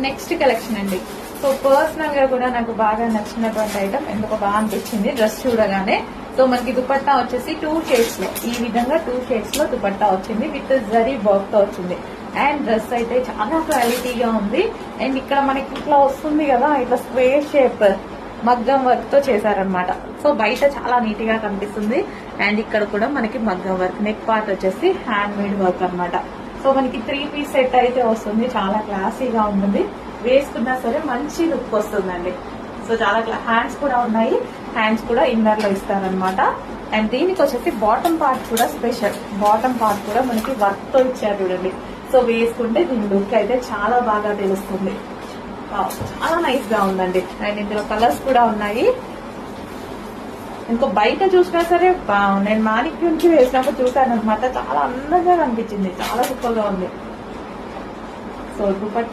Next collection అండి. So personal గా కూడా నాకు బాగా నచ్చినటువంటి ఐటమ్, ఎందుకో బాగా అనిపించింది డ్రెస్ చూడగానే. సో మనకి దుపట్టా వచ్చేసి 2 షేడ్స్ లో, ఈ విధంగా 2 షేడ్స్ లో దుపట్టా వచ్చింది విత్ జరీ వర్క్ తో వచ్చింది. అండ్ డ్రెస్ అయితే చాలా క్వాలిటీగా ఉంది. అండ్ ఇక్కడ మనకి ఇట్లా వస్తుంది కదా, ఇట్లా స్క్వేర్ షేప్ మగ్గం వర్క్ తో చేశారనమాట. సో బయట చాలా నీట్ గా కనిపిస్తుంది. అండ్ ఇక్కడ కూడా మనకి మగ్గం వర్క్, నెక్ పార్ట్ వచ్చేసి హ్యాండ్ మేడ్ వర్క్ అనమాట. సో మనకి 3 పీస్ సెట్ అయితే వస్తుంది, చాలా క్లాసీగా ఉంటుంది. వేసుకున్నా సరే మంచి లుక్ వస్తుందండి. సో చాలా హ్యాండ్స్ కూడా ఉన్నాయి, హ్యాండ్స్ కూడా ఇన్నర్ లో ఇస్తారనమాట. అండ్ దీనికి వచ్చేసి బాటమ్ పార్ట్ కూడా స్పెషల్, బాటమ్ పార్ట్ కూడా మనకి వర్క్ తో ఇచ్చారు చూడండి. సో వేసుకుంటే దీని లుక్ అయితే చాలా బాగా తెలుస్తుంది. చాలా నైస్ గా ఉందండి. అండ్ ఇందులో కలర్స్ కూడా ఉన్నాయి. ఇంకో బయట చూసినా సరే నేను మానిక్యూర్ కి వేసినప్పుడు చూసాను అనమాట, చాలా అందంగా కనిపించింది, చాలా సూపర్ గా ఉంది. సో దుపట్టా